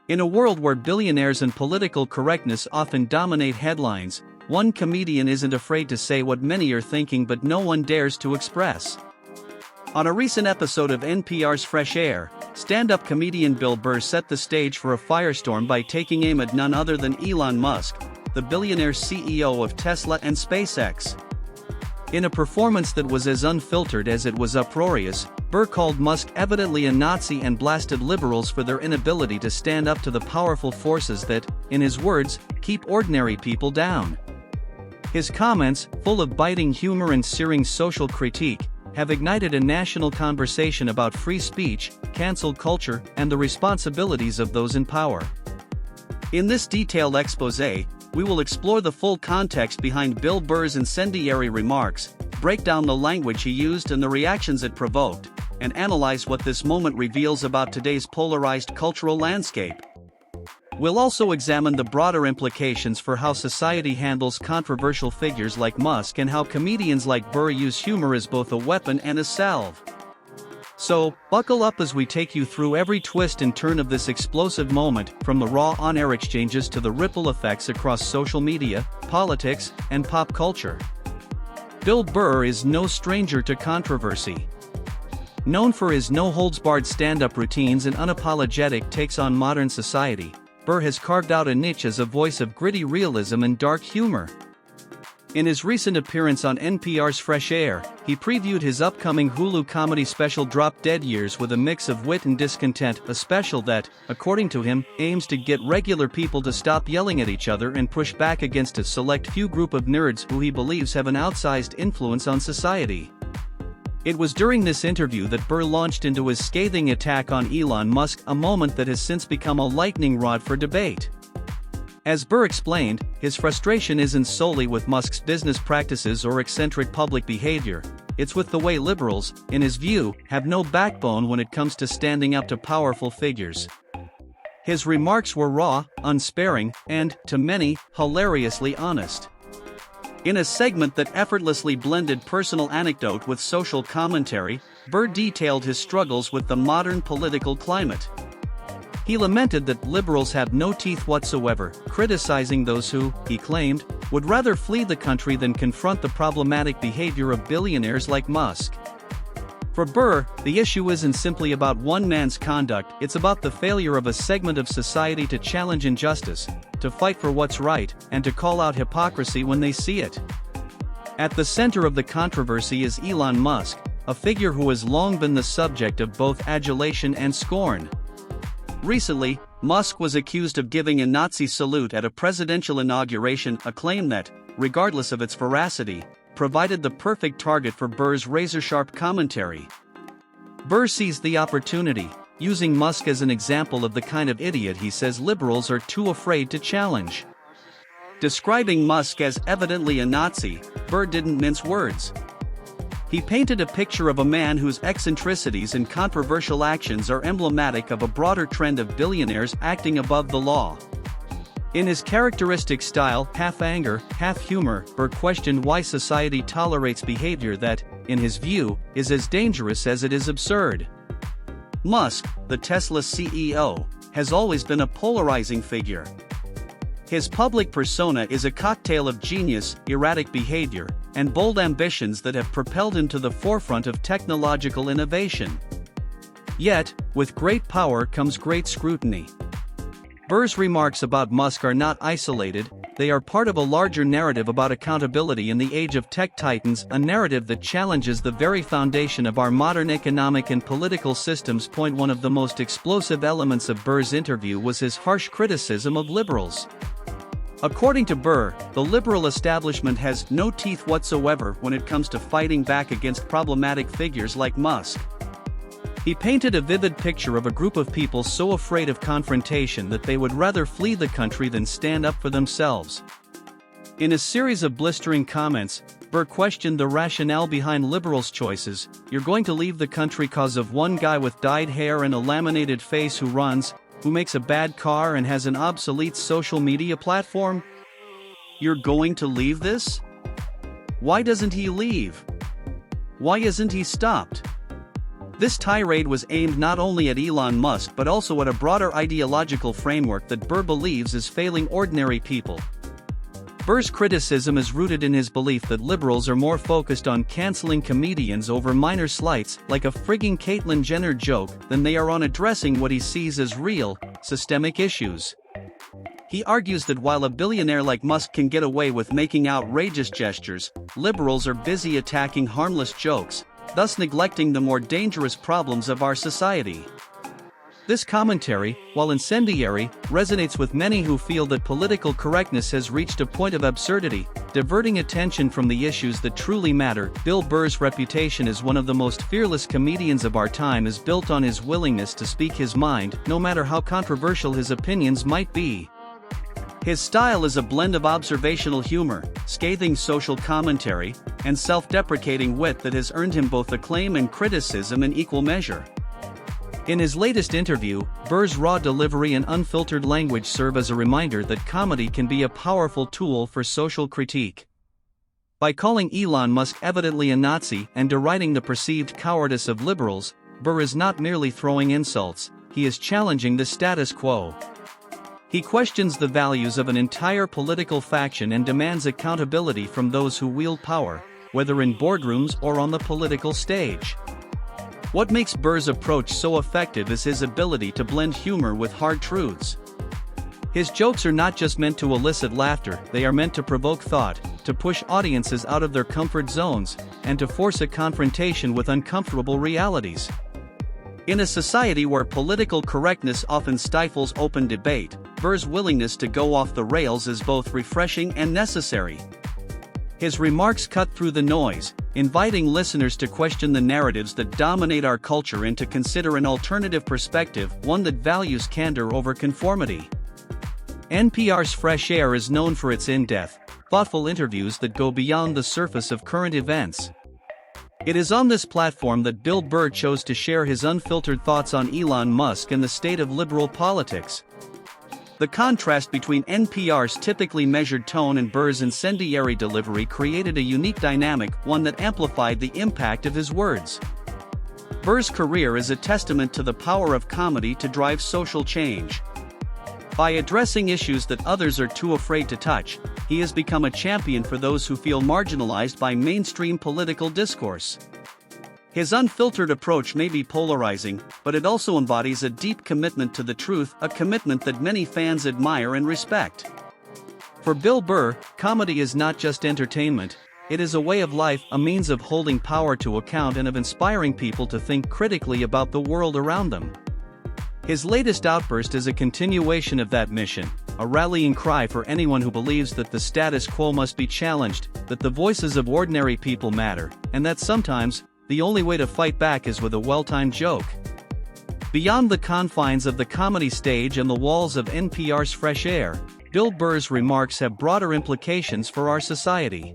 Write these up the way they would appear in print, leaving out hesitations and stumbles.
In a world where billionaires and political correctness often dominate headlines, one comedian isn't afraid to say what many are thinking but no one dares to express. On a recent episode of NPR's Fresh Air, stand-up comedian Bill Burr set the stage for a firestorm by taking aim at none other than Elon Musk, the billionaire CEO of Tesla and SpaceX. In a performance that was as unfiltered as it was uproarious, Burr called Musk evidently a Nazi and blasted liberals for their inability to stand up to the powerful forces that, in his words, keep ordinary people down. His comments, full of biting humor and searing social critique, have ignited a national conversation about free speech, cancel culture, and the responsibilities of those in power. In this detailed exposé, we will explore the full context behind Bill Burr's incendiary remarks, break down the language he used and the reactions it provoked, and analyze what this moment reveals about today's polarized cultural landscape. We'll also examine the broader implications for how society handles controversial figures like Musk and how comedians like Burr use humor as both a weapon and a salve. So, buckle up as we take you through every twist and turn of this explosive moment, from the raw on-air exchanges to the ripple effects across social media, politics, and pop culture. Bill Burr is no stranger to controversy. Known for his no-holds-barred stand-up routines and unapologetic takes on modern society, Burr has carved out a niche as a voice of gritty realism and dark humor. In his recent appearance on NPR's Fresh Air, he previewed his upcoming Hulu comedy special Drop Dead Years with a mix of wit and discontent, a special that, according to him, aims to get regular people to stop yelling at each other and push back against a select few group of nerds who he believes have an outsized influence on society. It was during this interview that Burr launched into his scathing attack on Elon Musk, a moment that has since become a lightning rod for debate. As Burr explained, his frustration isn't solely with Musk's business practices or eccentric public behavior, it's with the way liberals, in his view, have no backbone when it comes to standing up to powerful figures. His remarks were raw, unsparing, and, to many, hilariously honest. In a segment that effortlessly blended personal anecdote with social commentary, Burr detailed his struggles with the modern political climate. He lamented that liberals have no teeth whatsoever, criticizing those who, he claimed, would rather flee the country than confront the problematic behavior of billionaires like Musk. For Burr, the issue isn't simply about one man's conduct, it's about the failure of a segment of society to challenge injustice, to fight for what's right, and to call out hypocrisy when they see it. At the center of the controversy is Elon Musk, a figure who has long been the subject of both adulation and scorn. Recently, Musk was accused of giving a Nazi salute at a presidential inauguration, a claim that, regardless of its veracity, provided the perfect target for Burr's razor-sharp commentary. Burr seized the opportunity, using Musk as an example of the kind of idiot he says liberals are too afraid to challenge. Describing Musk as evidently a Nazi, Burr didn't mince words. He painted a picture of a man whose eccentricities and controversial actions are emblematic of a broader trend of billionaires acting above the law. In his characteristic style, half anger, half humor, Burr questioned why society tolerates behavior that, in his view, is as dangerous as it is absurd. Musk, the Tesla CEO, has always been a polarizing figure. His public persona is a cocktail of genius, erratic behavior, and bold ambitions that have propelled him to the forefront of technological innovation. Yet, with great power comes great scrutiny. Burr's remarks about Musk are not isolated, they are part of a larger narrative about accountability in the age of tech titans, a narrative that challenges the very foundation of our modern economic and political systems. One of the most explosive elements of Burr's interview was his harsh criticism of liberals. According to Burr, the liberal establishment has no teeth whatsoever when it comes to fighting back against problematic figures like Musk. He painted a vivid picture of a group of people so afraid of confrontation that they would rather flee the country than stand up for themselves. In a series of blistering comments, Burr questioned the rationale behind liberals' choices. You're going to leave the country cause of one guy with dyed hair and a laminated face who makes a bad car and has an obsolete social media platform? You're going to leave this? Why doesn't he leave? Why isn't he stopped? This tirade was aimed not only at Elon Musk but also at a broader ideological framework that Burr believes is failing ordinary people. Burr's criticism is rooted in his belief that liberals are more focused on canceling comedians over minor slights like a frigging Caitlyn Jenner joke than they are on addressing what he sees as real, systemic issues. He argues that while a billionaire like Musk can get away with making outrageous gestures, liberals are busy attacking harmless jokes, thus neglecting the more dangerous problems of our society. This commentary, while incendiary, resonates with many who feel that political correctness has reached a point of absurdity, diverting attention from the issues that truly matter. Bill Burr's reputation as one of the most fearless comedians of our time is built on his willingness to speak his mind, no matter how controversial his opinions might be. His style is a blend of observational humor, scathing social commentary, and self-deprecating wit that has earned him both acclaim and criticism in equal measure. In his latest interview, Burr's raw delivery and unfiltered language serve as a reminder that comedy can be a powerful tool for social critique. By calling Elon Musk evidently a Nazi and deriding the perceived cowardice of liberals, Burr is not merely throwing insults, he is challenging the status quo. He questions the values of an entire political faction and demands accountability from those who wield power, whether in boardrooms or on the political stage. What makes Burr's approach so effective is his ability to blend humor with hard truths. His jokes are not just meant to elicit laughter, they are meant to provoke thought, to push audiences out of their comfort zones, and to force a confrontation with uncomfortable realities. In a society where political correctness often stifles open debate, Burr's willingness to go off the rails is both refreshing and necessary. His remarks cut through the noise, inviting listeners to question the narratives that dominate our culture and to consider an alternative perspective, one that values candor over conformity. NPR's Fresh Air is known for its in-depth, thoughtful interviews that go beyond the surface of current events. It is on this platform that Bill Burr chose to share his unfiltered thoughts on Elon Musk and the state of liberal politics. The contrast between NPR's typically measured tone and Burr's incendiary delivery created a unique dynamic, one that amplified the impact of his words. Burr's career is a testament to the power of comedy to drive social change. By addressing issues that others are too afraid to touch, he has become a champion for those who feel marginalized by mainstream political discourse. His unfiltered approach may be polarizing, but it also embodies a deep commitment to the truth, a commitment that many fans admire and respect. For Bill Burr, comedy is not just entertainment, it is a way of life, a means of holding power to account and of inspiring people to think critically about the world around them. His latest outburst is a continuation of that mission, a rallying cry for anyone who believes that the status quo must be challenged, that the voices of ordinary people matter, and that sometimes, the only way to fight back is with a well-timed joke. Beyond the confines of the comedy stage and the walls of NPR's Fresh Air, Bill Burr's remarks have broader implications for our society.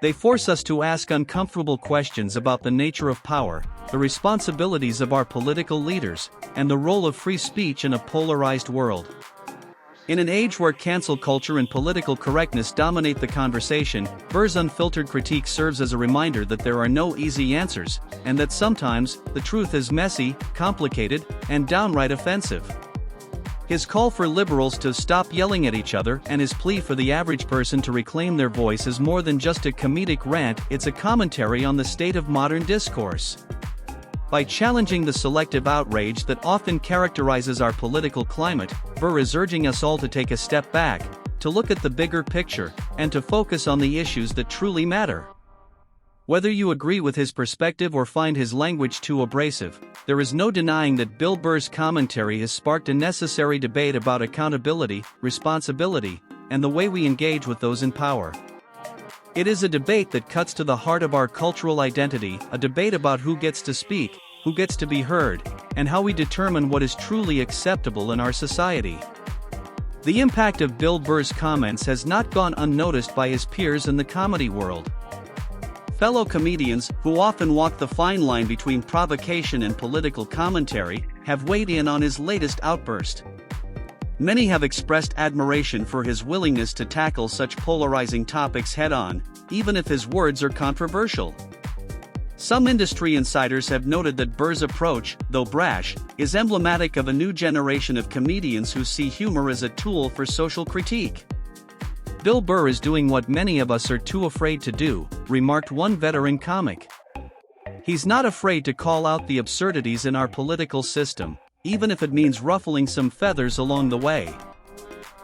They force us to ask uncomfortable questions about the nature of power, the responsibilities of our political leaders, and the role of free speech in a polarized world. In an age where cancel culture and political correctness dominate the conversation, Burr's unfiltered critique serves as a reminder that there are no easy answers, and that sometimes, the truth is messy, complicated, and downright offensive. His call for liberals to stop yelling at each other and his plea for the average person to reclaim their voice is more than just a comedic rant, it's a commentary on the state of modern discourse. By challenging the selective outrage that often characterizes our political climate, Burr is urging us all to take a step back, to look at the bigger picture, and to focus on the issues that truly matter. Whether you agree with his perspective or find his language too abrasive, there is no denying that Bill Burr's commentary has sparked a necessary debate about accountability, responsibility, and the way we engage with those in power. It is a debate that cuts to the heart of our cultural identity, a debate about who gets to speak, who gets to be heard, and how we determine what is truly acceptable in our society. The impact of Bill Burr's comments has not gone unnoticed by his peers in the comedy world. Fellow comedians, who often walk the fine line between provocation and political commentary, have weighed in on his latest outburst. Many have expressed admiration for his willingness to tackle such polarizing topics head-on, even if his words are controversial. Some industry insiders have noted that Burr's approach, though brash, is emblematic of a new generation of comedians who see humor as a tool for social critique. "Bill Burr is doing what many of us are too afraid to do," remarked one veteran comic. "He's not afraid to call out the absurdities in our political system, even if it means ruffling some feathers along the way."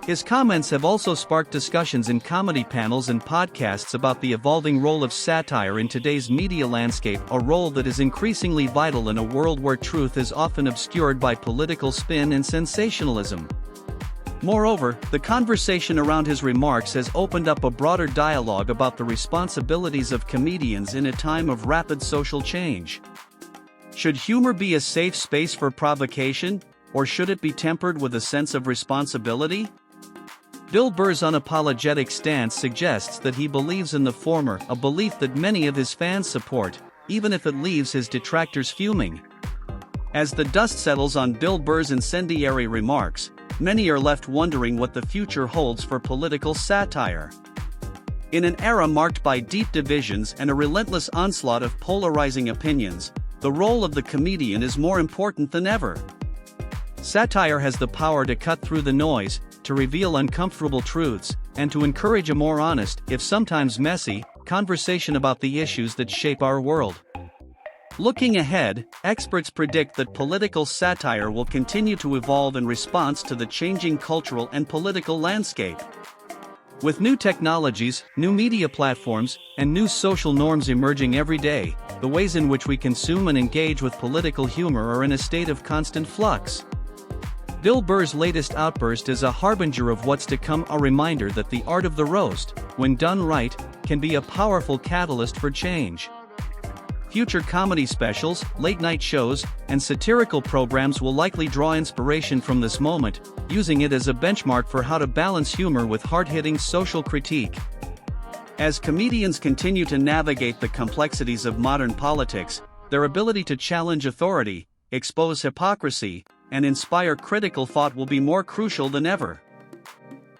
His comments have also sparked discussions in comedy panels and podcasts about the evolving role of satire in today's media landscape, a role that is increasingly vital in a world where truth is often obscured by political spin and sensationalism. Moreover, the conversation around his remarks has opened up a broader dialogue about the responsibilities of comedians in a time of rapid social change. Should humor be a safe space for provocation, or should it be tempered with a sense of responsibility? Bill Burr's unapologetic stance suggests that he believes in the former, a belief that many of his fans support, even if it leaves his detractors fuming. As the dust settles on Bill Burr's incendiary remarks, many are left wondering what the future holds for political satire. In an era marked by deep divisions and a relentless onslaught of polarizing opinions, the role of the comedian is more important than ever. Satire has the power to cut through the noise, to reveal uncomfortable truths, and to encourage a more honest, if sometimes messy, conversation about the issues that shape our world. Looking ahead, experts predict that political satire will continue to evolve in response to the changing cultural and political landscape. With new technologies, new media platforms, and new social norms emerging every day, the ways in which we consume and engage with political humor are in a state of constant flux. Bill Burr's latest outburst is a harbinger of what's to come, a reminder that the art of the roast, when done right, can be a powerful catalyst for change. Future comedy specials, late-night shows, and satirical programs will likely draw inspiration from this moment, using it as a benchmark for how to balance humor with hard-hitting social critique. As comedians continue to navigate the complexities of modern politics, their ability to challenge authority, expose hypocrisy, and inspire critical thought will be more crucial than ever.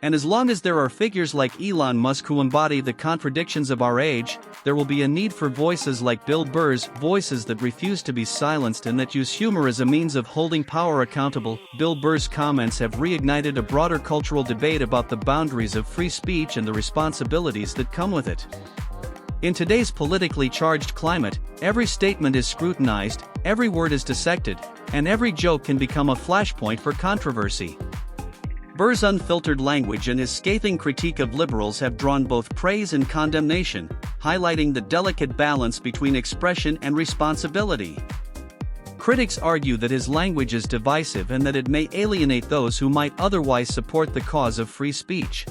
And as long as there are figures like Elon Musk who embody the contradictions of our age, there will be a need for voices like Bill Burr's, voices that refuse to be silenced and that use humor as a means of holding power accountable. Bill Burr's comments have reignited a broader cultural debate about the boundaries of free speech and the responsibilities that come with it. In today's politically charged climate, every statement is scrutinized, every word is dissected, and every joke can become a flashpoint for controversy. Burr's unfiltered language and his scathing critique of liberals have drawn both praise and condemnation, highlighting the delicate balance between expression and responsibility. Critics argue that his language is divisive and that it may alienate those who might otherwise support the cause of free speech.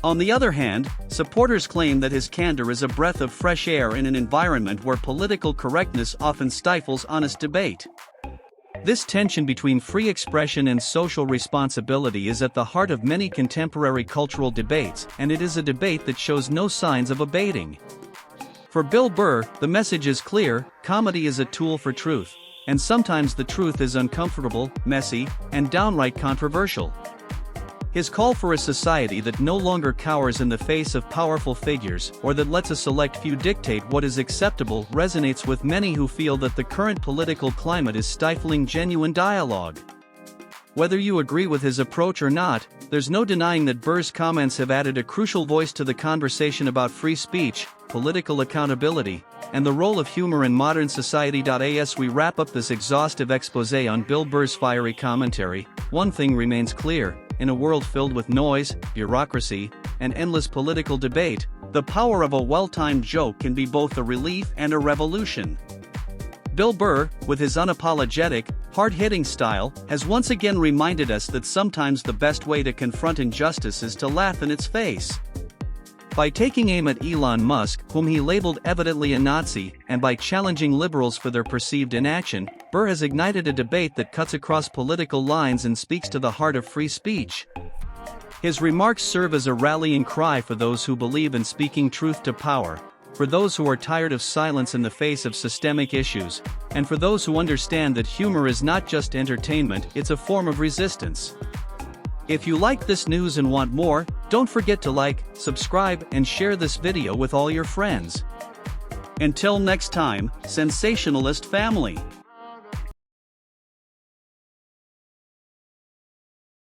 On the other hand, supporters claim that his candor is a breath of fresh air in an environment where political correctness often stifles honest debate. This tension between free expression and social responsibility is at the heart of many contemporary cultural debates, and it is a debate that shows no signs of abating. For Bill Burr, the message is clear: comedy is a tool for truth, and sometimes the truth is uncomfortable, messy, and downright controversial. His call for a society that no longer cowers in the face of powerful figures, or that lets a select few dictate what is acceptable, resonates with many who feel that the current political climate is stifling genuine dialogue. Whether you agree with his approach or not, there's no denying that Burr's comments have added a crucial voice to the conversation about free speech, political accountability, and the role of humor in modern society. As we wrap up this exhaustive exposé on Bill Burr's fiery commentary, one thing remains clear: in a world filled with noise, bureaucracy, and endless political debate, the power of a well-timed joke can be both a relief and a revolution. Bill Burr, with his unapologetic, hard-hitting style, has once again reminded us that sometimes the best way to confront injustice is to laugh in its face. By taking aim at Elon Musk, whom he labeled evidently a Nazi, and by challenging liberals for their perceived inaction, Burr has ignited a debate that cuts across political lines and speaks to the heart of free speech. His remarks serve as a rallying cry for those who believe in speaking truth to power, for those who are tired of silence in the face of systemic issues, and for those who understand that humor is not just entertainment, it's a form of resistance. If you like this news and want more, don't forget to like, subscribe, and share this video with all your friends. Until next time, sensationalist family.